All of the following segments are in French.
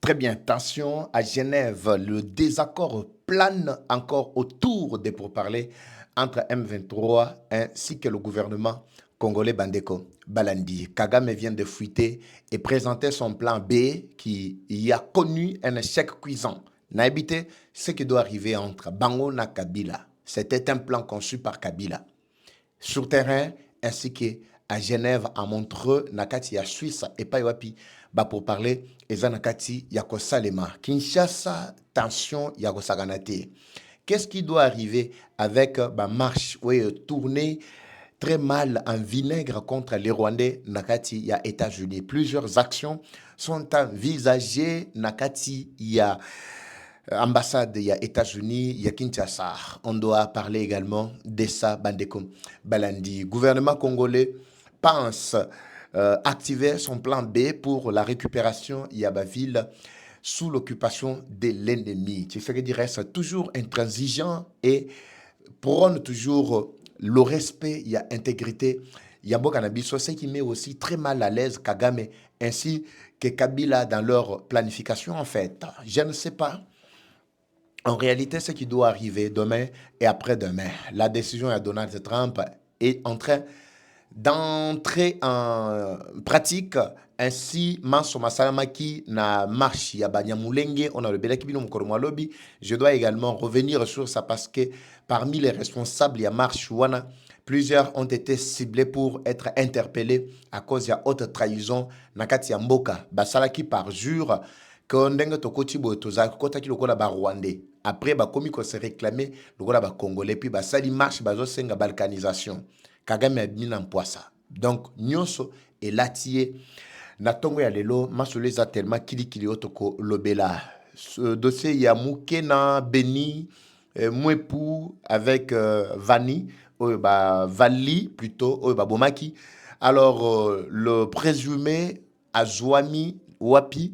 Très bien, tension à Genève. Le désaccord plane encore autour des pourparlers entre M23 ainsi que le gouvernement congolais Bandeko Balandi. Kagame vient de fuiter et présenter son plan B qui y a connu un échec cuisant. Naibité, ce qui doit arriver entre Bango et Kabila. C'était un plan conçu par Kabila. Sur terrain, ainsi qu'à Genève, à Montreux, Nakati, à Suisse, et pas Wapi, pour parler, Eza Nakati, Yako Salema. Kinshasa, tension, Yako Saganate. Qu'est-ce qui doit arriver avec ma marche, oui, tournée très mal en vinaigre contre les Rwandais, Nakati, il y a États-Unis. Plusieurs actions sont envisagées, Nakati, il y a ambassade, il y a États-Unis, il y a Kinshasa. On doit parler également de ça, Bandeko Balandi. Gouvernement congolais pense activer son plan B pour la récupération Yabaville sous l'occupation de l'ennemi. Ce qui reste toujours intransigeant et prône toujours le respect, il y a intégrité. Il y a Bokanabiso, ce qui met aussi très mal à l'aise Kagame ainsi que Kabila dans leur planification en fait. Je ne sais pas. En réalité, ce qui doit arriver demain et après-demain, la décision de Donald Trump est en train d'entrer en pratique. Ainsi, Manso Masalamaki na marche ya Banyamulenge, on a le Belaki Bino Mokoro Lobby. Je dois également revenir sur ça parce que parmi les responsables, il y a marche Wana. Plusieurs ont été ciblés pour être interpellés à cause de haute trahison. Nakati ya Mboka, Basalaki par jure que ndenge tokoti boye tozalaki kotaki lokola barwandais après bakomi kose réclamer lokola bacongolais puis basali marche bazosenga balkanisation Kagame abimi na mpwasa donc nyonso elati ye na ntongo ya lelo masolo eza tellement kilikili oyo tokolobela dossier ya moke na Beni Mwepu avec Vani oyo Vali plutôt oyo babomaki alors le présumé azwami wapi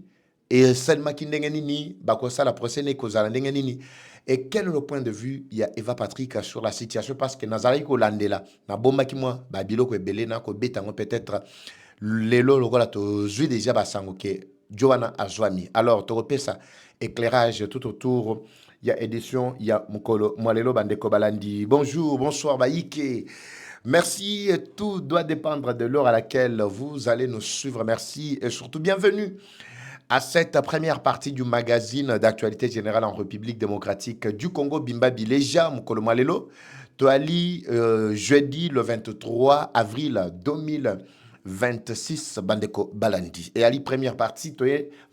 et Selma Kindengenini, Bakosa la prochaine Kozala Ndengenini. Et quel est le point de vue il y a Eva Patrick sur la situation parce que Nazari ko landela na bomba ki moi babilo ko ebele na ko betango peut-être lelo lokola to zui déjà basango ke Joanna Azwami. Alors to repesa éclairage tout autour il y a édition il y a mukolo mwalelo bandeko balandi. Bonjour, bonsoir Baïke. Merci, tout doit dépendre de l'heure à laquelle vous allez nous suivre. Merci et surtout bienvenue à cette première partie du magazine d'actualité générale en République démocratique du Congo, Bimbabi Leja, Mukolo Malelo, Toali, jeudi le 23 avril 2026, Bandeko Balandi. Et à la première partie,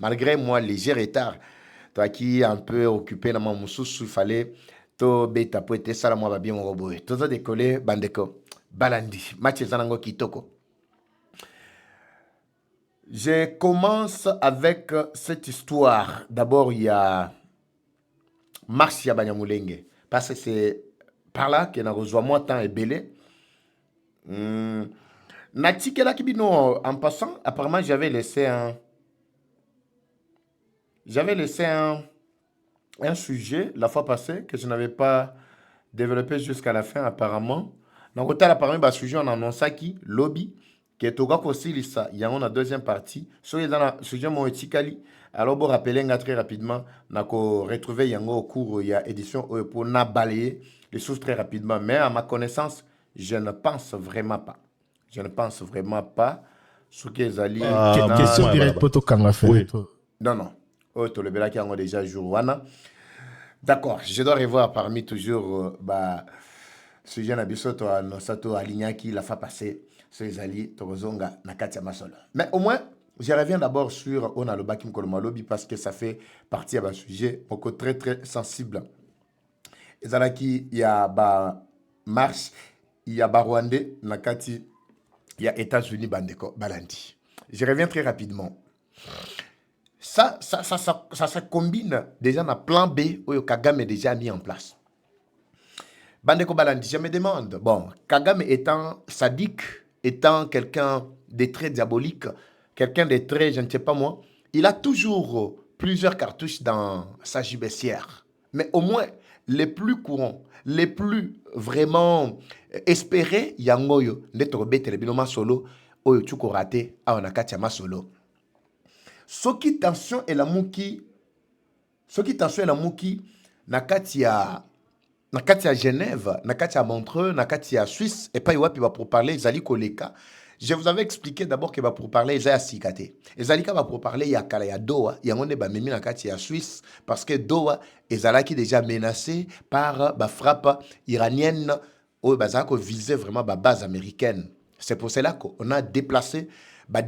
malgré moi, léger retard, toi qui un peu occupé dans mon moussous, il fallait to beta poete sala moi babie mon robot. Todo décollé, Bandeko Balandi. Match Zanango Kitoko. Je commence avec cette histoire. D'abord, il y a Marcia Banyamulenge. Parce que c'est par là qu'il a rejoint moi tant et belé. Nati Kelakibino, en passant, apparemment, j'avais laissé un sujet la fois passée que je n'avais pas développé jusqu'à la fin, apparemment. Donc, apparemment, le sujet, on annonce qui lobby. Que toka kosilisa il y a une deuxième partie sur les sujet mon etikali alors bon rappeler très rapidement na ko retrouver yango au cours il y a édition pour na balayer les choses très rapidement mais à ma connaissance je ne pense vraiment pas ce que zali question directe poto kanga fait non to le belaki yango déjà jour wana d'accord je dois revoir parmi toujours sujet na bisoto no sato alignaki la fois passée ces alliés Torozonga Nakatia Masolo. Mais au moins, je reviens d'abord sur Onalobakim Kolomalobi parce que ça fait partie d'un sujet très très sensible. Et là qui il y a marche, il y a Rwandais, Nakati, il y a États-Unis Bandeko Balandi. Je reviens très rapidement. Ça se combine déjà dans plan B où Kagame est déjà mis en place. Bandeko Balandi, je me demande, bon, Kagame étant sadique, étant quelqu'un de très diabolique, quelqu'un de très, je ne sais pas moi, il a toujours plusieurs cartouches dans sa gibecière. Mais au moins, les plus courants, les plus vraiment espérés, yangoyo, netobete le binoma solo, oyo chuko raté, a onakatia solo. soki tension et la muki na kati ya Genève, na kati ya Montreux, na kati ya Suisse et pas wapi ba pour parler ezali koleka. Je vous avais expliqué d'abord que pour parler ezali sikate. Ezali ka pour parler ya kala ya Doha, yango ne ba memi na kati ya Suisse parce que Doha ezalaki déjà menacé par ba frappe iranienne ou bazako visait vraiment ba base américaine. C'est pour cela qu'on a déplacé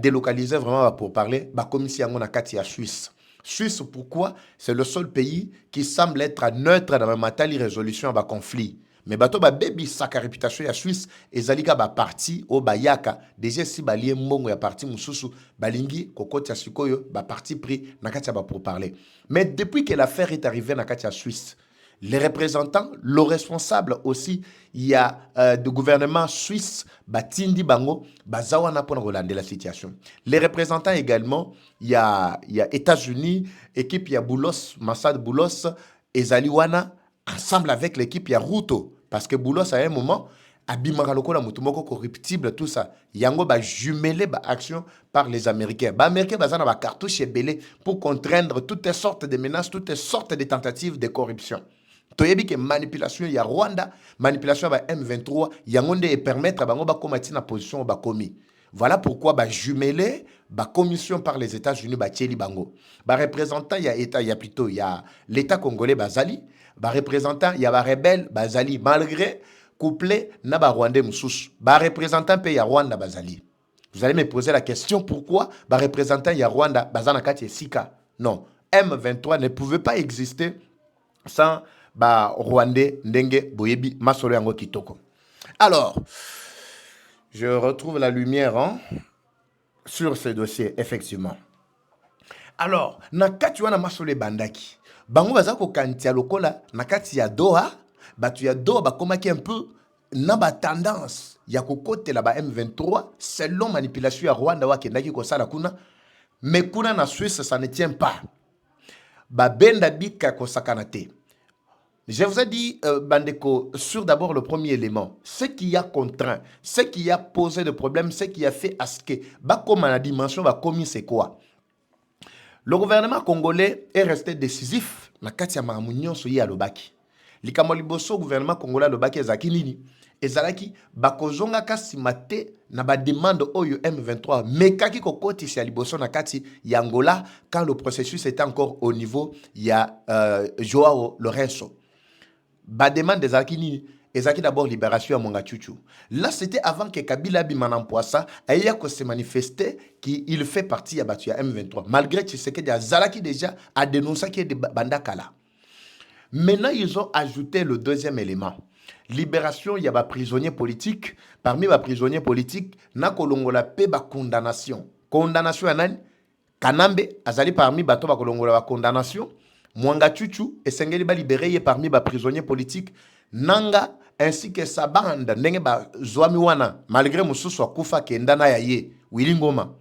délocaliser vraiment pour parler commission yango na kati ya Suisse. Suisse, pourquoi? C'est le seul pays qui semble être neutre dans la matière de résolution de conflit. Mais bato ba baby saka réputation ya Suisse ezalika ba parti o bayaka déjà si balie mbongo ya parti mususu balingi kokoti ya sikoyo ba parti pris na kati ya ba pour parler. Mais depuis que l'affaire est arrivée na kati ya Suisse, les représentants, le responsable aussi, il y a du gouvernement suisse, Batindi Bango, Bazawana pour relander la situation. Les représentants également, il y a États-Unis, équipe, il y a Boulos, Massad Boulos, et Zaliwana, ensemble avec l'équipe, il y a Ruto. Parce que Boulos, à un moment, Abimaraloko, la Mutumoko corruptible, tout ça. Yango ba jumelé ba action par les Américains. Ba Américains bazana ba cartouche et belé pour contraindre toutes sortes de menaces, toutes sortes de tentatives de corruption. Toyebi que manipulation ya Rwanda, manipulation ba M23, yangonde et permettre bango ba komati na position ba komi. Voilà pourquoi ba jumelé ba commission par les États-Unis ba tcheli bango. Ba représentant ya état ya plutôt ya l'état congolais bazali, ba représentant ya ba rebelle bazali malgré couplé na ba Rwandais mususu. Ba représentant pe ya Rwanda bazali. Vous allez me poser la question pourquoi ba représentant ya Rwanda bazana kati sika. Non, M23 ne pouvait pas exister sans Rwandais ndenge boyebi masolo yango kitoko. Alors, je retrouve la lumière sur ce dossier effectivement. Alors, na kati wana masolo bandaki. Bango bazako kantia lokola na kati ya Doha, batu ya Doha bakomaki un peu na ba tendance ya kokote la ba M23 selon manipulation ya Rwanda wakendaki kosala kuna, mais kuna na Suisse ça ne tient pas. Ba benda bika kosakana te. Je vous ai dit, Bandeko, sur d'abord le premier élément, ce qui a contraint, ce qui a posé le problème, ce qui a fait à ce que, comme la dimension, commis c'est quoi? Le gouvernement congolais est resté décisif. Na katia mamunyon so ya lobaki. Likamoliboso gouvernement congolais lobaki ezaki nini? Ezalaki bakozonga kasi mate na ba demande oyo M23 mekaki kokoti si liboso na kati ya Angola quand le processus était encore au niveau ya Joao Lourenço. Ba demande des Akini, ezaki d'abord libération à Mongachuchu. Là, c'était avant que Kabila Bimanampoisa ait se manifester qu'il fait partie à Batu M23. Malgré Tshisekedi Zalaki déjà a dénoncé qu'il y a des bandakala. Maintenant, ils ont ajouté le deuxième élément. Libération, il y a des prisonniers politiques. Parmi les prisonniers politiques, na kolongola pe ba condamnation. Condamnation à nani? Kanambe, azali parmi bato ba kolongola ba condamnation. Mwanga Chuchu et Sengeli ba libéré parmi les prisonniers politiques. Nanga ainsi que sa bande ndenge ba zwami wana malgré mususu akufa kendana ya ye Wilingoma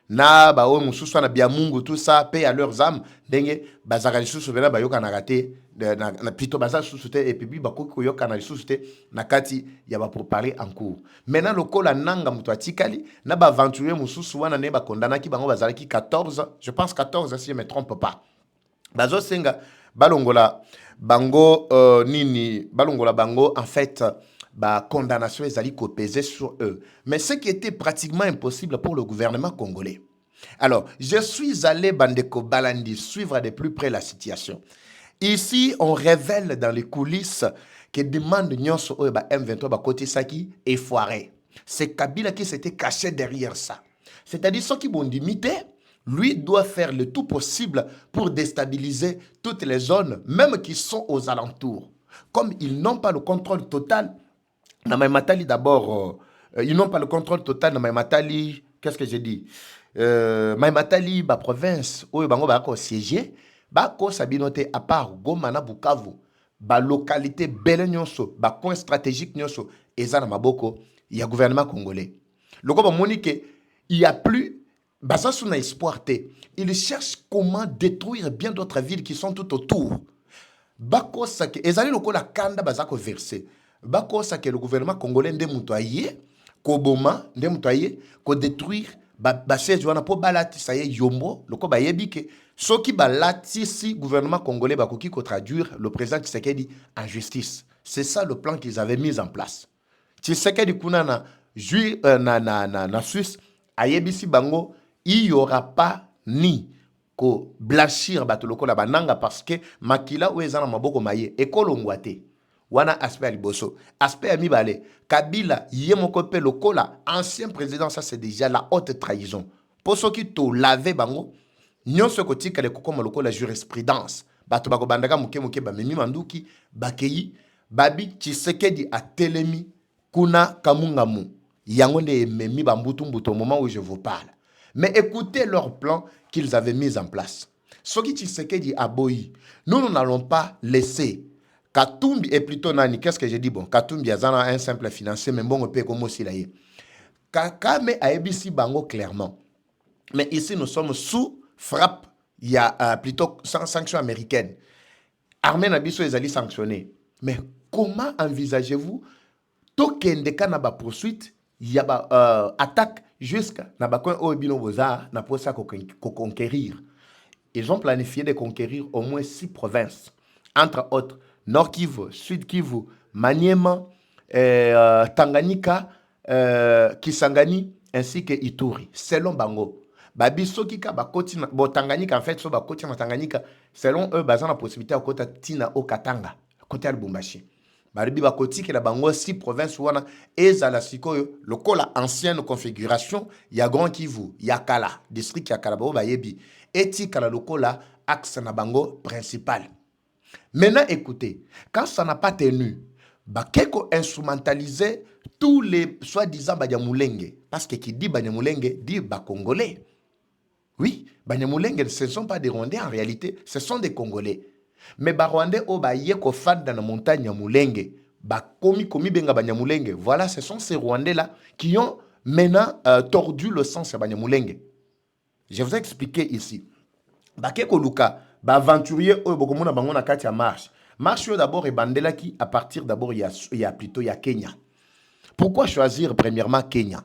na ba o mususu na bia mungu tout ça paix à leurs âmes ndenge bazaka lisusu bela ba yoka na raté na pito baza susu et puis ba ko yoka na lisusu te na kati ya ba pour parler en cours. Maintenant lokola nanga muto atikali na ba aventurier mususu wana ne ba kondana ki bango bazalaki 14, je pense 14 si je me trompe pas. Bazo senga balongola bango balongola bango en fait condamnation ezali ko peser sur eux, mais ce qui était pratiquement impossible pour le gouvernement congolais. Alors je suis allé Bandeko Balandi suivre de plus près la situation. Ici on révèle dans les coulisses que demande nyonso oyo ba M23 ba côté saki est foiré. C'est Kabila qui s'était caché derrière ça, c'est-à-dire ceux qui vont limiter. Lui doit faire le tout possible pour déstabiliser toutes les zones, même qui sont aux alentours. Comme ils n'ont pas le contrôle total, Namaïmatali d'abord, ils n'ont pas le contrôle total, Namaïmatali, qu'est-ce que j'ai dit? Maïmatali, ba province, où ils vont siéger, ba ko sabinote à part Goma na Bukavu, ba localité belle nyonso, ba coin stratégique nyonso, ezana maboko, il y a gouvernement congolais. Le gouvernement monique, il n'y a plus. Basasu n'a espoir té. Il cherche comment détruire bien d'autres villes qui sont tout autour. Bako sake ezali lokola kanda bazako versé. Bako sake le gouvernement congolais nde mutoye ko boma nde mutoye ko détruire siège wana po balatisa ye yombo loko bayebi ke soki balatisi gouvernement congolais bakoki ko traduire le président Tshisekedi en justice. C'est ça le plan qu'ils avaient mis en place. Tshisekedi kuna na Suisse ayebisi bango il y aura pas ni ko blanchir bato lokola bananga parce que makila o ezana maboko maye ekolongwa te. Wana aspect liboso. Aspect ya mibale. Kabila yemoko pe lokola ancien président, ça c'est déjà la haute trahison. Pour ceux qui to lavé bango, nyonso kotika le kokoma lokola jurisprudence. Bato bako bandaka muke ba memi manduki bakeyi babi Tshisekedi a telemi kuna kamungamu. Yango ne memi bambutu mbuto au moment où je vous parle. Mais écoutez leur plan qu'ils avaient mis en place. Soki Tshisekedi a boyi, nous n'allons pas laisser Katumbi est plutôt nani. Qu'est-ce que j'ai dit? Bon, Katumbi a un simple financier, mais bon, on peut comme aussi là. Kakame a ebisi bango clairement. Mais ici, nous sommes sous frappe. Il y a plutôt sanctions américaines. Armée Nabiso est allé sanctionner. Mais comment envisagez-vous tokendeka na ba poursuite, il y a attaque jusqu'à na ba coin obino boza na pour ça conquérir. Ils ont planifié de conquérir au moins 6 provinces, entre autres Nord Kivu, Sud Kivu, Maniema, Tanganyika, Kisangani, ainsi que Ituri, selon Bango. Babi Sokika, Bakoti, Tanganyika, en fait, so Bakoti na Tanganyika, selon eux, bazan la possibilité à côté Tina au Katanga, côté Lubumbashi. Babi Bakoti, qui la Bango, 6 provinces, wana, ezala sikoyo, le la ancienne configuration, ya Grand Kivu, Yakala, district Yakala, Bayebi, eti kala lokola, axe na Bango principal. Maintenant, écoutez, quand ça n'a pas tenu, Bakeko instrumentaliser tous les soi-disant Banyamulenge. Parce que qui dit Banyamulenge dit Bakongolais. Oui, Banyamulenge, ce ne sont pas des Rwandais en réalité, ce sont des Congolais. Mais Barwandais, Yeko fan dans la montagne Nyamulenge, komi benga Banyamulenge. Voilà, ce sont ces Rwandais-là qui ont maintenant tordu le sens à Banyamulenge. Je vous ai expliqué ici. Bakeko Luka, aventurier bokomona bango na kati ya marche. Marche d'abord et bandela qui à partir d'abord il y a plutôt Kenya. Pourquoi choisir premièrement Kenya?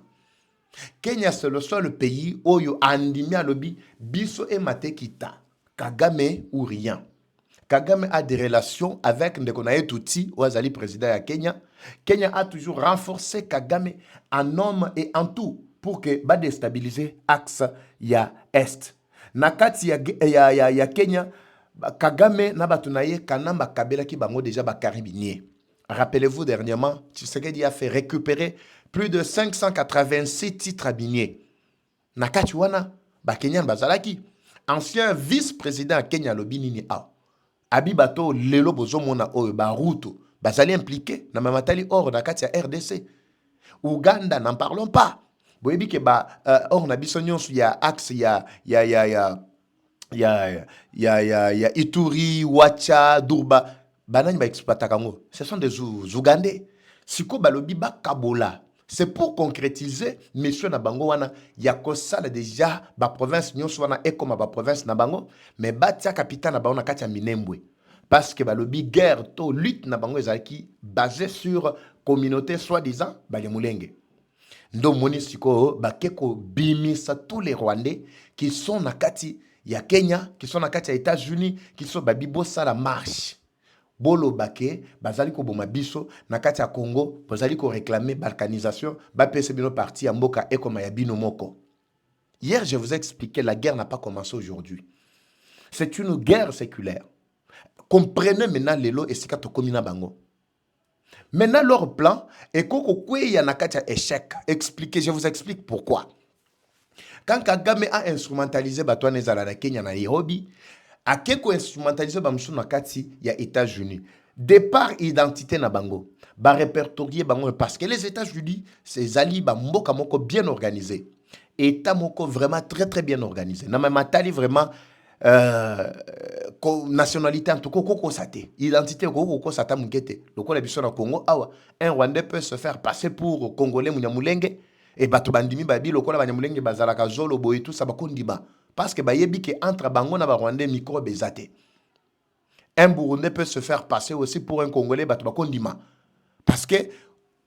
Kenya c'est le seul pays où yo andimi alobi biso e mate kita. Kagame ou rien. Kagame a des relations avec Ndekonaye Tuti, Ouazali président à Kenya. Kenya a toujours renforcé Kagame en homme et en tout pour que ba déstabiliser axe ya est. Nakati ya Kenya, Kagame na batunaye kanamba kabela ki bango déjà ba carabinier. Rappelez-vous dernièrement, Tshisekedi a fait récupérer plus de 586 titres abiniers. Nakati wana ba Kenyan bazalaki ancien vice-président à Kenya lobinini a. Abibato lelo bozomona oyo ba ruto bazali impliqué na mamatali hors nakati ya RDC. Uganda n'en parlons pas. Boyebi ke or na biso nyonso ya axe ya Ituri, Wacha, Durba, banani ba exploita kango. Ce sont des Ougandais. Siko balobi ba Kabola. C'est pour concrétiser mission na bango wana ya kosala déjà ba province nyonso wana e comme ba province na bango mais batia capitale na bango na kati ya Minembwe. Parce que balobi guerre to lutte na bango ezaki basé sur communauté soi-disant Banyamulenge. Ndo moni siko bakeko bimisa tous les Rwandais qui sont na kati ya Kenya, qui sont na kati ya États-Unis, qui sont babibo sala marche. Bolo bake bazali ko boma biso na kati ya Congo, bazali ko réclamer balkanisation, ba pese bino parti ya mboka ekoma ya bino moko. Hier, je vous ai expliqué, la guerre n'a pas commencé aujourd'hui. C'est une guerre séculaire. Comprenez maintenant lelo esika to komina bango. Maintenant, leur plan est qu'il y a un échec. Expliquez, je vous explique pourquoi. Quand Kagame a instrumentalisé Batouane Zala na Kenya na Nairobi, a quelque instrumentalisé Bamsou na Kati, il y a États-Unis. Départ identité na bango, ba répertorier bango parce que les États-Unis, c'est ali ba mboka moko bien organisé. État moko vraiment très très bien organisé. Na matali vraiment nationalité en tout cas koko sate identité koko sata mungete lokola biso na Congo awa un Rwandais peut se faire passer pour Congolais munyamulenge et bato bandimi babi lokola banyamulenge bazalaka zolo boy tout ça bakondima parce que bayebi ke entre bango na ba Rwandais micro bezate. Un Burundais peut se faire passer aussi pour un Congolais bato bakondima parce que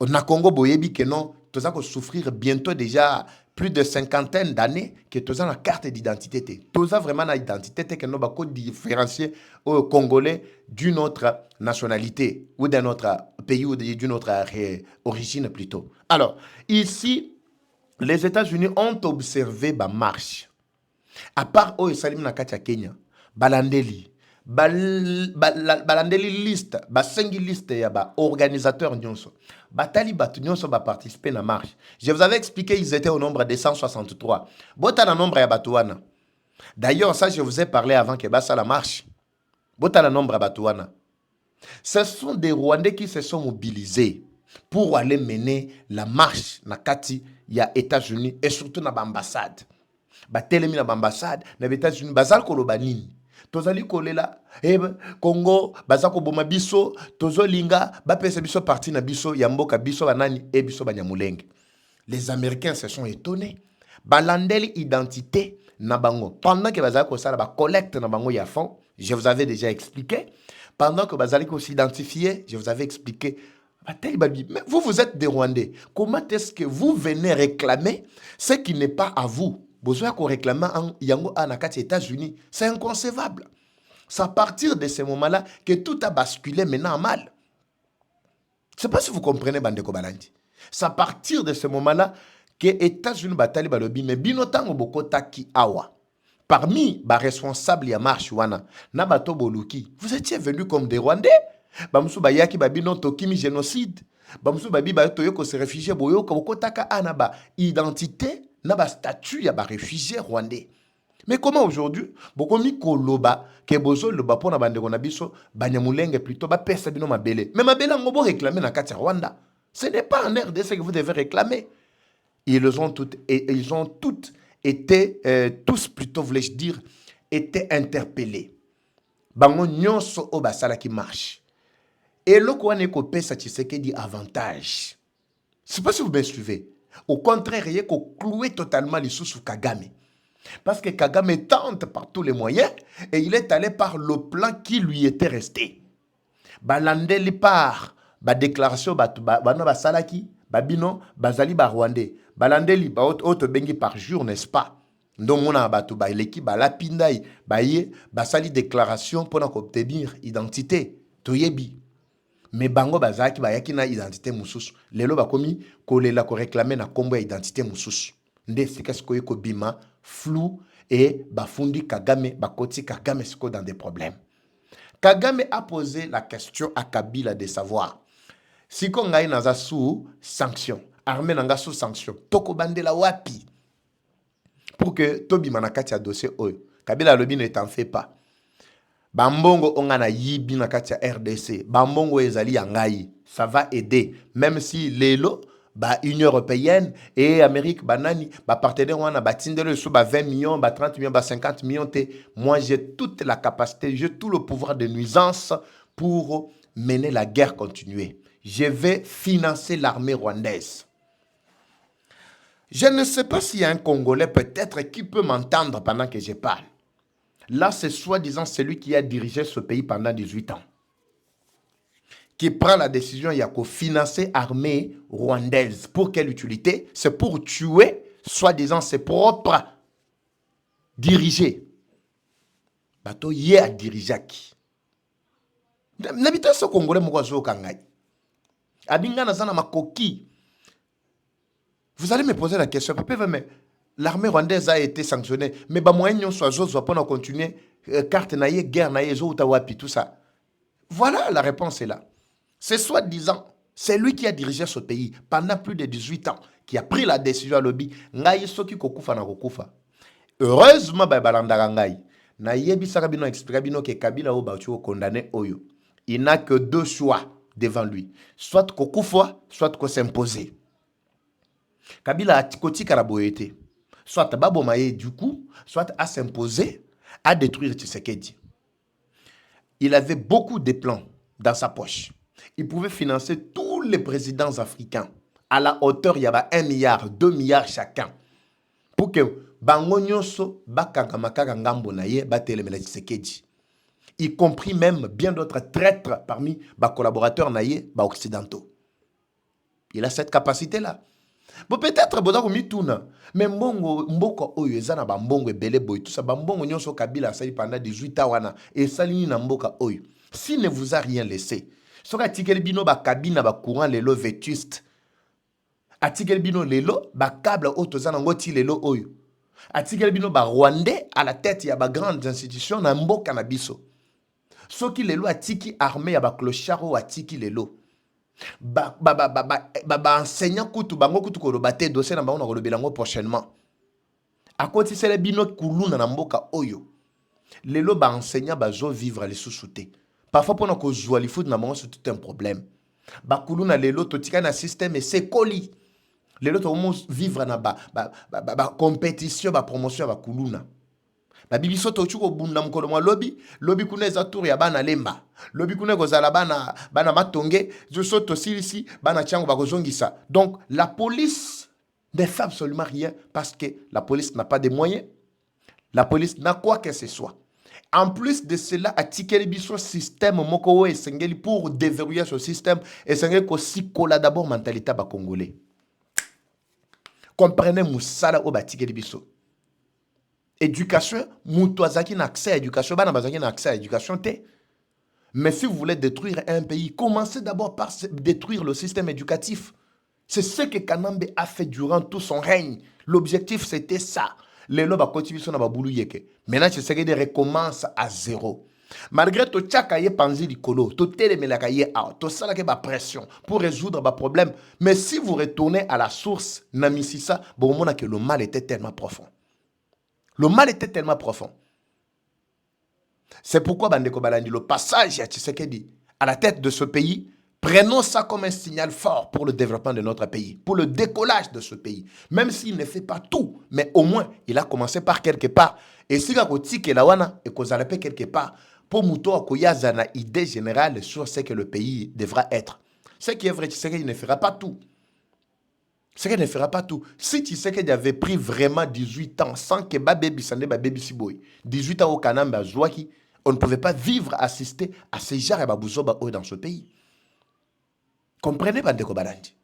na Congo boyebi ke non toza ko souffrir bientôt déjà plus de cinquantaine d'années que tu as la carte d'identité. Tu as vraiment une identité que nous avons différencier aux Congolais d'une autre nationalité ou d'un autre pays ou d'une autre origine plutôt. Alors, ici, les États-Unis ont observé ma marche. À part eux, Salim Nakatia Kenya, Balandeli, balandeli liste, basengi liste ya ba organisateur nyonso. Batali batu nyonso ba participer na marche. Je vous avais expliqué, ils étaient au nombre de 163. Bota na nombre ya batuana. D'ailleurs, ça je vous ai parlé avant que basa la marche. Bota na nombre ya batuana. Ce sont des Rwandais qui se sont mobilisés pour aller mener la marche na kati ya États-Unis et surtout na ambassade. Batelemi na ambassade na États-Unis bazal koloba nini. Tozali kolela Congo bazako boma biso tozolinga bapesa biso parti na biso ya mboka biso banani e biso banyamulenge. Les Américains se sont étonnés. Balandeli identité na bango. Pendant que bazali ko sala ba collecte na bango ya fond, je vous avais déjà expliqué. Pendant que bazali ko s'identifier, je vous avais expliqué. Mais vous êtes des Rwandais. Comment est-ce que vous venez réclamer ce qui n'est pas à vous? Besoin qu'on réclame en Yango Anakati États-Unis. C'est inconcevable. C'est à partir de ce moment-là que tout a basculé maintenant en mal. Je ne sais pas si vous comprenez, Bandeko Balandi. C'est à partir de ce moment-là que les États-Unis batali balobi, mais binotango bokota ki awa. Parmi les responsables de marche wana, nabato boluki, vous étiez venus comme des Rwandais. Bamsou bayaki babino tokimi génocide. Bamsou babi ba toyoko se réfugié boyoka bokotaka anaba identité. Na ba statut ya ba réfugié rwandais. Mais comment aujourd'hui bokomi koloba ke bozo loba pona bandeko na biso banyamulenge plutôt ba pesa bino mabele. Mais mabele ngobo réclamer na kati Rwanda. Ce n'est pas en RDC que vous devez réclamer. Ils ont toutes été tous plutôt voulais-je dire été interpellés. Bango nyonso o basala qui marche. Et le quoi ne ko pesa Tshisekedi avantage. Je sais pas si vous me suivez. Au contraire, il y a clouer totalement les sous Kagame. Parce que Kagame tente par tous les moyens et il est allé par le plan qui lui était resté. Balandeli par ba déclaration bano basalaki babino bazali ba Rwandais. Balandeli ba auto bengi par jour, n'est-ce pas? Donc mona batu ba leki ba lapindai ba ye basali déclaration pour obtenir identité toyebi. Mais bango bazaki bayaki na identité mususu lelo bakomi kolela ko réclamer na kombo ya identité mususu nde sika siko yeko bima flou et bafundi Kagame bakoti Kagame siko dans des problèmes. Kagame a posé la question à Kabila de savoir siko ngai naza sous sanction armée nanga sous sanction toko bandela wapi pour que tobima na kati ya dossier oyo. Kabila lobi ne t'en fais pas. Bambongo ongana yibi na kati ya RDC. Bambongo ezali yangai. Ça va aider. Même si lelo, ba Union Européenne et Amérique, banani, ba partenaire wana, ba tindele sous ba 20 millions, ba 30 millions, ba 50 millions. Moi, j'ai toute la capacité, j'ai tout le pouvoir de nuisance pour mener la guerre continuée. Je vais financer l'armée rwandaise. Je ne sais pas s'il y a un Congolais peut-être qui peut m'entendre pendant que je parle. Là, c'est soi-disant celui qui a dirigé ce pays pendant 18 ans. Qui prend la décision, il y a qu'au financer l'armée rwandaise. Pour quelle utilité? C'est pour tuer, soi-disant, ses propres dirigés. Bato yé a dirigé qui? N'habitez ce Congolais mouazo kangai. Abinga nazana makoki. Vous allez me poser la question, mais l'armée rwandaise a été sanctionnée. Mais bah moyen soit zozo pour continuer carte naïe guerre naïe zo utawapi tout ça. Voilà la réponse est là. C'est soi-disant c'est lui qui a dirigé ce pays pendant plus de 18 ans qui a pris la décision à lobby ngai soki kokufa na kokufa. Heureusement ba balandaka ngai na yebisaka bino expliquer bino ke Kabila o ba tu condamné oyo. Il n'a que deux choix devant lui. Soit kokufa, soit ko s'imposer. Kabila a tikoti karaboyete. Soit Babomaye du coup, soit à s'imposer, à détruire Tshisekedi. Il avait beaucoup de plans dans sa poche. Il pouvait financer tous les présidents africains à la hauteur, il y avait 1 milliard, 2 milliards chacun. Pour que Bango Nyonso, Bakakamaka Ngambo Naye, Batelemela Tshisekedi. Y compris même bien d'autres traîtres parmi les collaborateurs Naye, occidentaux. Il a cette capacité-là. Bon, peut-être boda ko mituna, mais mboko oyo ezana ba mbongo ebele boy tout ça ba mbongo nyonso Kabila sali pendant 18 ans wana et sali na mboka oyo. S'il ne vous a rien laissé, soka tikeli bino ba cabine ba courant lelo vétuste. Atikeli bino lelo ba câble auto zana ngoti lelo oyo. Atikeli bino ba Rwandais à la tête ya ba grandes institutions na mboka na biso. Soki lelo atiki armée ya ba clocharo atiki lelo. Enseignant kutu bango kutu ko robate dossier na bango na kolobela ngo prochainement. Akoti sele bino kuluna na mboka oyo. Lelo ba enseignant bazo vivre les sous-soutés. Parfois pour na ko jouer li foot na bango c'est tout un problème. Ba kuluna lelo totika na système et c'est coli. Lelo to vivre na compétition ba promotion ba kuluna. Ba bibiso to chuko bunda mkolo mwa lobby kuna eza tour ya bana lemba. Lobby kuna kozala bana matonge, je soto silisi bana chango ba kozongisa. Donc la police ne fait absolument rien parce que la police n'a pas de moyens. La police n'a quoi que ce soit. En plus de cela, atikeli biso système moko esengeli pour déverrouiller ce système esengeli ko sikola d'abord mentalité ba congolais. Comprenez musala o batikeli biso. Éducation, moutouazaki n'a accès à l'éducation, banabazaki n'a accès à l'éducation. Mais si vous voulez détruire un pays, commencez d'abord par détruire le système éducatif. C'est ce que Kanambe a fait durant tout son règne. L'objectif, c'était ça. Les lobes continuent sur la boulou yeke. Maintenant, c'est ce qui recommence à zéro. Malgré tout, chaka ye panzi likolo, tout télémelaka ye out, tout ça la pression pour résoudre le problème. Mais si vous retournez à la source, namisisa, bon, on a que le mal était tellement profond. Le mal était tellement profond. C'est pourquoi Bandeko Balandi, le passage à Tshisekedi à la tête de ce pays, prenons ça comme un signal fort pour le développement de notre pays, pour le décollage de ce pays. Même s'il ne fait pas tout, mais au moins, il a commencé par quelque part. Et si il a continué et qu'on a quelque part, pour Mouto Akoyaza une idée générale sur ce que le pays devra être. Ce qui est vrai, Tshisekedi ne fera pas tout. C'est qu'elle ne fera pas tout. Si tu sais qu'elle avait pris vraiment 18 ans sans que baby sande baby siboy, 18 ans au Kanamba Zouaki, on ne pouvait pas vivre, assister à ces gens et babouzoba dans ce pays. Comprenez, Bandeko Balandi?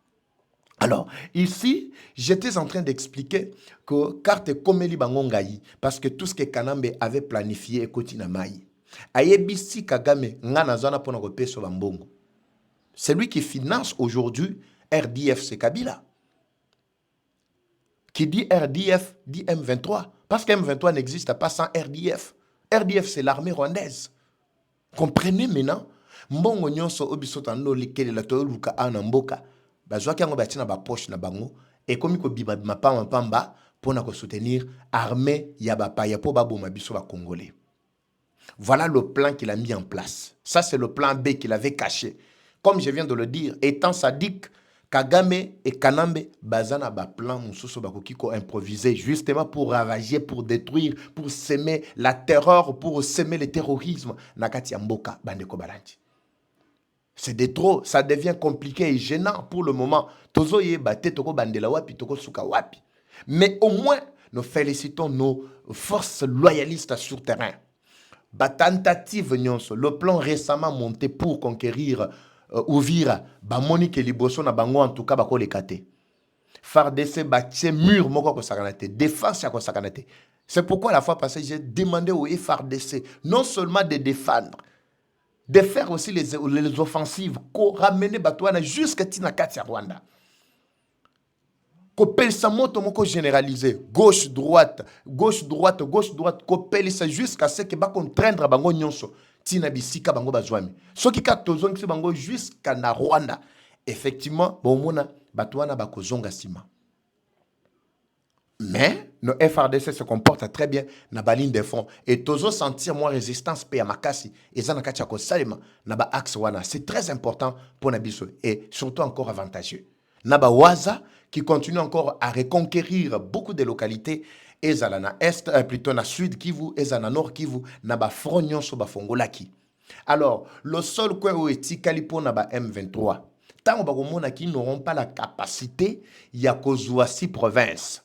Alors, ici, j'étais en train d'expliquer que carte Komeli Bangongayi, parce que tout ce que Kanambe avait planifié est Kotinamayi. Ayebisi Kagame, Nganazana Ponakope Sobambongo. C'est lui qui finance aujourd'hui RDF, c'est Kabila. Qui dit RDF, dit M23. Parce que M23 n'existe pas sans RDF. RDF, c'est l'armée rwandaise. Comprenez maintenant? Mbongo nyonso obisotano likele la toluka anamboka. Bazwaki yango batina ba poche na bango. Et comme ko biba pamba pour na ko soutenir armée ya bapaya po baboma biso ba congolais. Voilà le plan qu'il a mis en place. Ça, c'est le plan B qu'il avait caché. Comme je viens de le dire, étant sadique, Kagame et Kanambe bazana ba plan mususu bakokiko improvisé justement pour ravager, pour détruire, pour semer la terreur, pour semer le terrorisme nakati ya mboka bandeko balandi. C'est de trop, ça devient compliqué et gênant pour le moment. Tozo ye bate toko bandela wapi toko suka wapi. Mais au moins nous félicitons nos forces loyalistes sur terrain. Ba tentative nyonso, le plan récemment monté pour conquérir Ouvira, ba moni ke liboso na bango en tout cas ba ko lekate. FARDC batie mur moko ko sakanate, défense ya ko sakanate. C'est pourquoi la fois passée j'ai demandé au FARDC non seulement de défendre, de faire aussi les offensives, ko ramener batouana jusqu'à Tinakati Rwanda. Ko pelisa moto moko généralisé, gauche droite, gauche droite, gauche droite, ko pelisa jusqu'à ce que ba contraindre bango nyonso. Tina bisika bango bazwami. Soki ka tozongi bango jusqu'à na Rwanda. Effectivement, bon mona batouana bakozonga sima. Mais nos FRDC se comportent très bien na ba ligne de front et tozo sentir moins résistance pe ya makasi ezana katia ko salema na ba axe wana. C'est très important pour Nabiso et surtout encore avantageux. Na ba waza qui continue encore à reconquérir beaucoup de localités. Ezala na est, plutôt na sud Kivu, ezala na nord Kivu, na ba front nyonso ba fongolaki. Alors, le seul coin où est Kalipo na ba M23, tant ba komona qui n'auront pas la capacité, ya kozwa 6 provinces.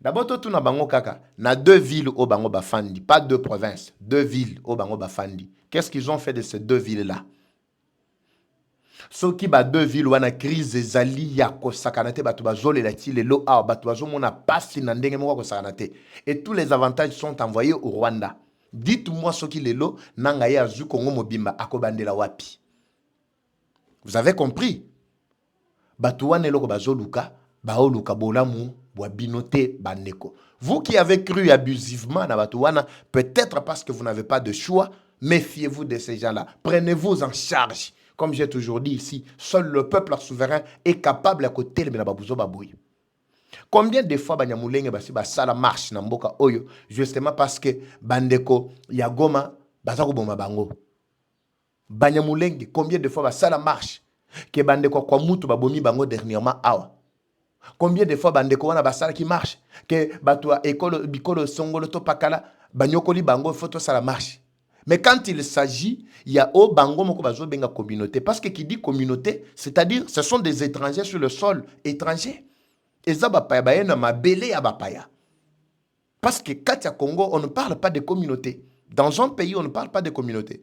D'abord, tout na bango kaka, na 2 villes au bango bafandi, pas 2 provinces, 2 villes au bango bafandi. Qu'est-ce qu'ils ont fait de ces 2 villes-là? soki ba deux villes wana crise ezali ya kosakana te bato bazolela ti lelo awa bato bazomona pasi na ndenge moko kosakana te et tous les avantages sont envoyés au Rwanda. Dites-moi soki lelo nanga ye azwi Kongo mobimba akobandela wapi. Vous avez compris? Bato wana eloko bazoluka baoluka bolamu bwa binote bandeko. Vous qui avez cru abusivement na bato wana, peut-être parce que vous n'avez pas de choix, méfiez-vous de ces gens-là. Prenez-vous en charge. Comme j'ai toujours dit ici, seul le peuple souverain est capable à côté de la babouzo baboui. Combien de fois Banyamulenge basi basala marche na mboka oyo justement parce que bandeko ya Goma bazako boma bango. Banyamulenge combien de fois basala marche que bandeko kwa mutu babomi bango dernièrement awa. Combien de fois bandeko wana basala qui marche que bato école bikolo songolo to pakala banyokoli bango photo sala marche. Mais quand il s'agit, il y a au bango moko bazo benga communauté. Parce que qui dit communauté, c'est-à-dire ce sont des étrangers sur le sol étranger. Et ça bapaya bayena mabele à bapaya. Parce que quand il y a Congo, on ne parle pas de communauté. Dans un pays, on ne parle pas de communauté.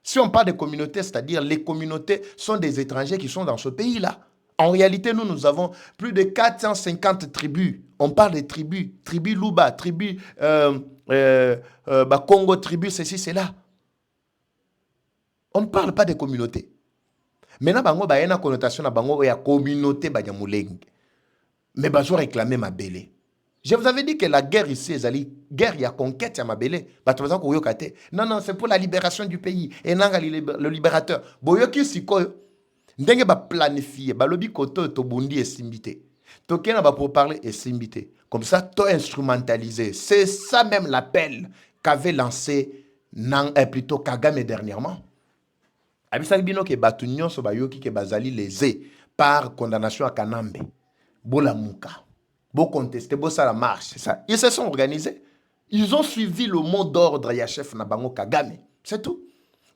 Si on parle de communauté, c'est-à-dire les communautés sont des étrangers qui sont dans ce pays-là. En réalité, nous avons plus de 450 tribus. On parle de tribus. Tribu Luba, tribu Congo, tribu ceci, cela. On ne parle pas de communauté. Maintenant, bango ba une connotation na bango ya communauté Banyamulenge. Mais bazo réclamer ma belé. Je vous avais dit que la guerre ici, est guerre, il y a conquête, il y a ma belé. Non, non, c'est pour la libération du pays. Et non, le libérateur. Boyoki siko. Ndenge ba planifier, ba lobi koto to bundi et simbité. To kena ba pour parler et simbité. Comme ça, to instrumentalisé. C'est ça même l'appel qu'avait lancé plutôt Kagame dernièrement. Abisa bino ke batu nyonso ba yoki ke bazali lésé par condamnation à Kanambe. Bola muka. Bo contester, bo ça la marche, c'est ça. Ils se sont organisés. Ils ont suivi le mot d'ordre ya chef Nabango Kagame. C'est tout.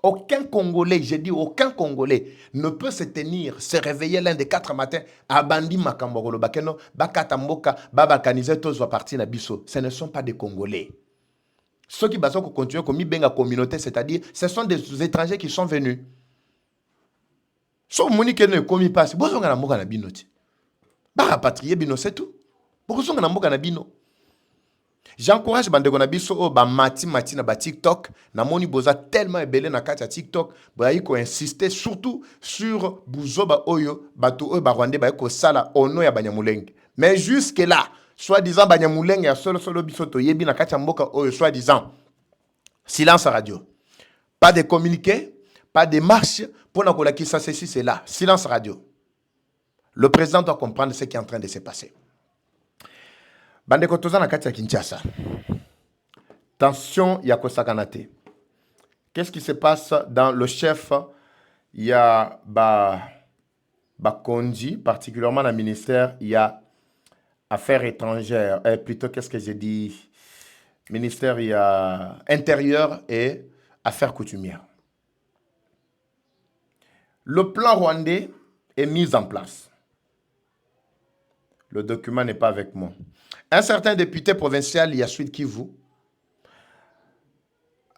Aucun Congolais, j'ai dit aucun Congolais ne peut se tenir, se réveiller l'un des 4 matins à Bandi Makambogolo Bakeno, Bakatamboka, Babakanize, tous à partir na biso. Ce ne sont pas des Congolais. Ceux qui continuent comme benga communauté, c'est-à-dire ce sont des étrangers qui sont venus. So moni que ne komi passe, bozonga na mboka na bino ti. Ba rapatrier bino c'est tout. Bozonga na mboka na bino. J'encourage bandeko na biso o ba mati na ba TikTok na moni boza tellement ebelé na kati ya TikTok ba yiko insister surtout sur buzoba oyo bato oyo ba Rwandais ba yiko sala ono ya Banyamulenge. Mais jusque là, soi-disant Banyamulenge ya solo biso to yebi na kati ya mboka oyo soi-disant silence radio. Pas de communiqué, pas de marche pour na kolakisa ceci c'est là, silence radio. Le président doit comprendre ce qui est en train de se passer. Bandeko toza na kati ya Kinshasa. Tension ya kosakanate. Qu'est-ce qui se passe dans le chef? Il y a Kondi, particulièrement dans le ministère, il y a Affaires étrangères. Plutôt, qu'est-ce que j'ai dit? Ministère, il y a Intérieur et Affaires coutumières. Le plan rwandais est mis en place. Le document n'est pas avec moi. Un certain député provincial, Yasuid Kivu,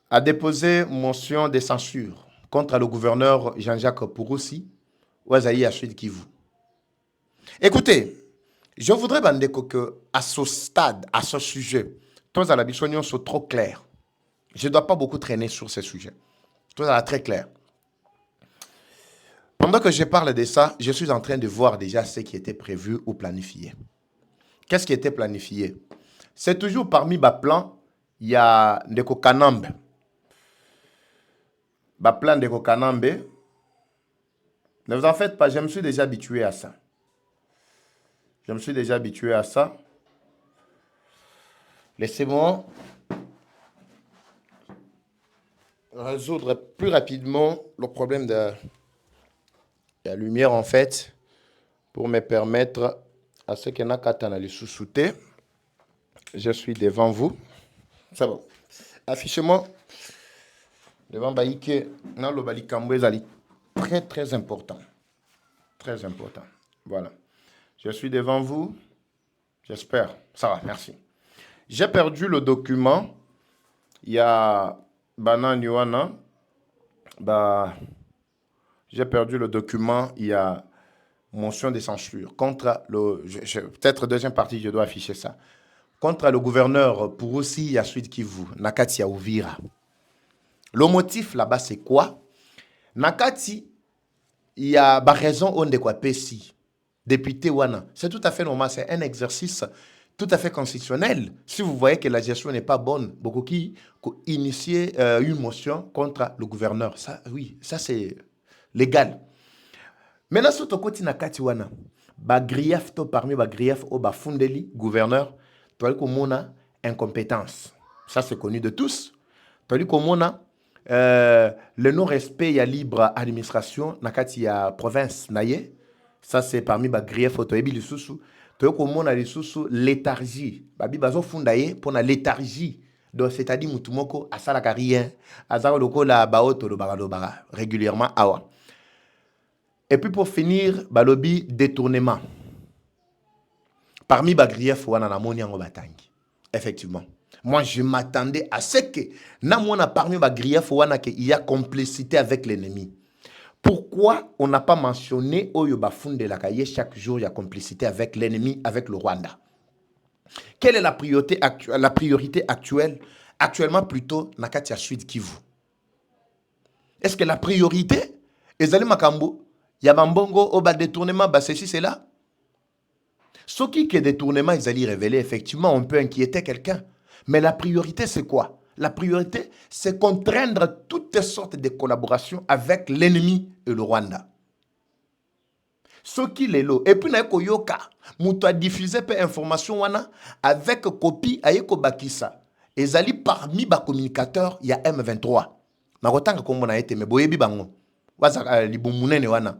a déposé motion de censure contre le gouverneur Jean-Jacques Purusi, Ouazaï Yasuid Kivu. Écoutez, je voudrais bandeko que à ce stade, à ce sujet, tous à la bisognon sont trop clairs. Je ne dois pas beaucoup traîner sur ce sujet. Tous à la très clair. Pendant que je parle de ça, je suis en train de voir déjà ce qui était prévu ou planifié. Qu'est-ce qui était planifié? C'est toujours parmi les plans, il y a Ndeko Kanambe. Le plan Ndeko Kanambe, ne vous en faites pas, je me suis déjà habitué à ça. Je me suis déjà habitué à ça. Laissez-moi résoudre plus rapidement le problème de la lumière en fait pour me permettre à ce que Nakatana les sous-souté. Je suis devant vous. C'est bon. Affichement devant Baïke dans le Balikamboué très très important. Très important. Voilà. Je suis devant vous. J'espère. Ça va, merci. J'ai perdu le document. Il y a Banan Yohana. J'ai perdu le document, il y a motion de censure. Contre le... Peut-être deuxième partie, je dois afficher ça. Contre le gouverneur Purusi ya Sud Kivu, Nakati ya Uvira. Le motif là-bas, c'est quoi? Nakati, il y a bah, raison on de quoi Pessi, député Wana. C'est tout à fait normal, c'est un exercice tout à fait constitutionnel. Si vous voyez que la gestion n'est pas bonne, beaucoup qui initier une motion contre le gouverneur. Ça, oui, ça c'est légal. Maintenant, sur ton côté, Nakati Wana, bah grief to parmi bah grief au bah fundeli gouverneur, toi comme on a incompétence. Ça c'est connu de tous. Toi comme on a le non-respect, il y a libre administration, nakati il y a province naye. Ça c'est parmi bah grief to ebi lisusu. Toi comme on a lisusu léthargie. Babi bazo fundaye pour la léthargie. Donc c'est-à-dire mutumoko asala rien, azaro loko la baoto lo bara régulièrement awa. Et puis pour finir, balobi détournement. Parmi les griefs, on a moni en batangi. Effectivement. Moi, je m'attendais à ce que, parmi les griefs, il y a complicité avec l'ennemi. Pourquoi on n'a pas mentionné Oyobafunde la Kaye chaque jour, il y a complicité avec l'ennemi, avec le Rwanda? Quelle est la priorité actuelle? Actuellement, plutôt, Nakatia Sud Kivu. Est-ce que la priorité, Ezali Makambo, il y a Bambongo, au bas détournement, bah ceci, c'est là. Ce qui est détournement, ils allaient révéler, effectivement, on peut inquiéter quelqu'un. Mais la priorité, c'est quoi? La priorité, c'est contraindre toutes sortes de collaborations avec l'ennemi et le Rwanda. Ce qui est là. Et puis, il y a Koyoka, qui a diffusé peu information avec copie à Bakissa. Et ils allaient parmi les communicateurs, il y a M23. Je ne sais pas comment on a été, mais boyebi bango. Waza libumunen wana.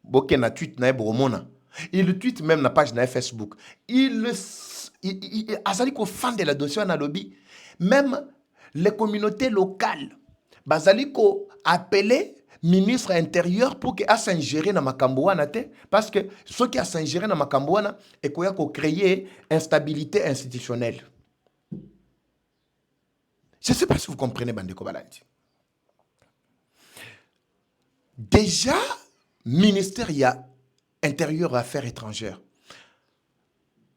Boke na tweet na ebromona. Il tweet même na page na Facebook. Il a dit fan de la dossier na lobby. Même les communautés locales, bazali ko appelé ministre intérieur pour que a s'ingérer na makambo wana te, parce que ceux qui a s'ingérer na makambo wana et ko créer instabilité institutionnelle. Je ne sais pas si vous comprenez Bandeko Balandi. Déjà, ministère il y a intérieur affaires étrangères.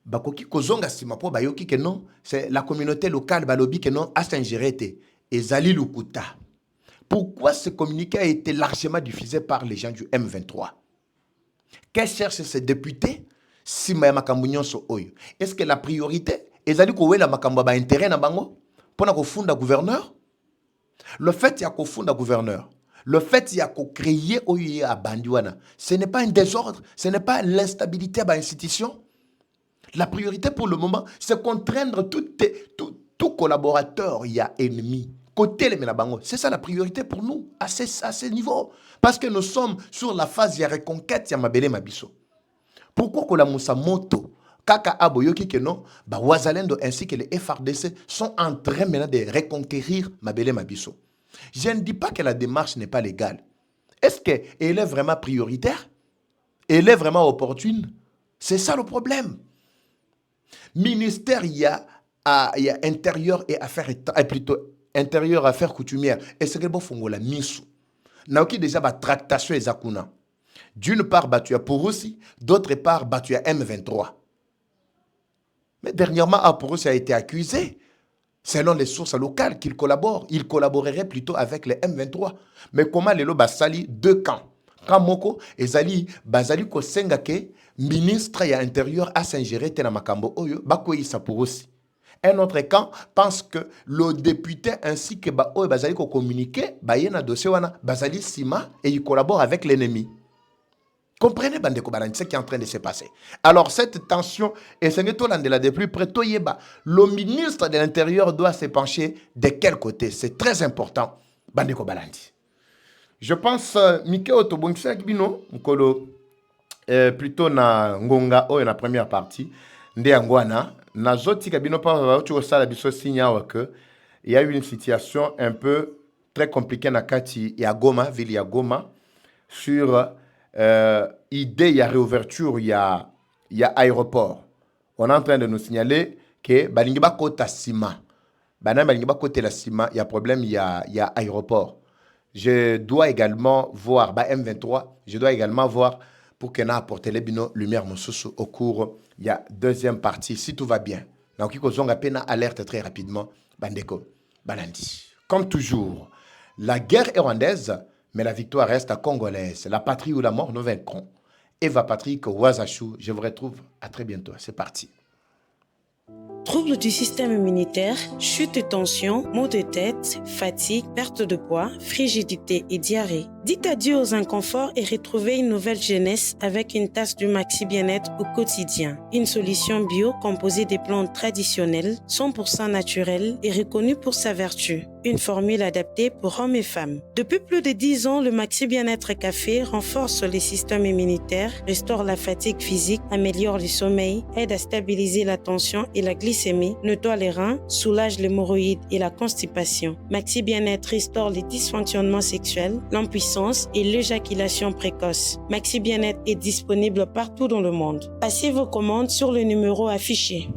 Bakoki kozonga sima po bayoki que non, c'est la communauté locale balobi que non a s'ingéré et Zali Lukuta. Pourquoi ce communiqué a été largement diffusé par les gens du M23? Qu'est-ce que cherchent ces députés? Sima Makambunyon so oyo. Est-ce que la priorité est Zali kowe la Makamba ba intérêt na bango pour na kofunda gouverneur? Le fait qu'il y a kofunda gouverneur, le fait qu'il y a créé oyo à Bandiwana, ce n'est pas un désordre, ce n'est pas l'instabilité à l'institution. La priorité pour le moment, c'est contraindre tout collaborateur, il y a ennemi. Côté les Menabango, c'est ça la priorité pour nous, à ce niveau. Parce que nous sommes sur la phase de reconquête, il y a Mabele Mabiso. Pourquoi que la Moussa Moto, Kaka Aboyoki que non, Wazalendo ainsi que les FRDC sont en train maintenant de reconquérir Mabele Mabiso. Je ne dis pas que la démarche n'est pas légale. Est-ce qu'elle est vraiment prioritaire? Elle est vraiment opportune? C'est ça le problème. Ministère, il y a intérieur et affaires, plutôt intérieur affaires coutumières. Et c'est que bon fongo la misu. Naoki déjà ba tractation et zakuna. D'une part, tu as Purusi, d'autre part, tu as M23. Mais dernièrement, Purusi a été accusé, selon les sources locales, qu'il collabore. Il collaborerait plutôt avec les M23. Mais comment les lots sali deux camps? Quand Moko et Zali, Bazali Kosengake, ministre et intérieur à s'ingérer na makambo oyo, bakoyi sa Purusi. Un autre camp pense que le député ainsi que Bazali ko communiquer, na dossier wana, Bazali Sima et il collabore avec l'ennemi. Comprenez Bandeko Balandi ce qui est en train de se passer. Alors cette tension, et c'est de plus près, le ministre de l'Intérieur doit se pencher de quel côté? C'est très important, Bandeko Balandi. Je pense, Mike Otobongisa Kibino, plutôt na Ngonga, na première partie, Nde Angwana, na Zoti Kabino, il y a eu une situation un peu très compliquée na Kati ya Goma, ville ya Goma, sur idée, il y a réouverture, il y a aéroport. On est en train de nous signaler que Balingiba Kota Sima. Balingiba Kota la Sima, il y a problème, il y a aéroport. je dois également voir, M23, je dois également voir pour qu'on ait apporté les bino lumière mosusu au cours, il y a deuxième partie, si tout va bien. Donc, il faut qu'on alerte très rapidement, Bandeko, Balandi. Comme toujours, la guerre est rwandaise, mais la victoire reste congolaise. La patrie ou la mort, nous vaincrons. Eva Patrick Ouazachou, je vous retrouve à très bientôt. C'est parti. Troubles du système immunitaire, chute de tension, maux de tête, fatigue, perte de poids, frigidité et diarrhée. Dites adieu aux inconforts et retrouvez une nouvelle jeunesse avec une tasse du Maxi Bien-être au quotidien. Une solution bio composée des plantes traditionnelles, 100% naturelles et reconnue pour sa vertu. Une formule adaptée pour hommes et femmes. Depuis plus de 10 ans, le Maxi Bien-être Café renforce les systèmes immunitaires, restaure la fatigue physique, améliore le sommeil, aide à stabiliser la tension et la glycémie, nettoie les reins, soulage l'hémorroïde et la constipation. Maxi Bien-être restaure les dysfonctionnements sexuels, l'impuissance et l'éjaculation précoce. Maxi Bien-être est disponible partout dans le monde. Passez vos commandes sur le numéro affiché.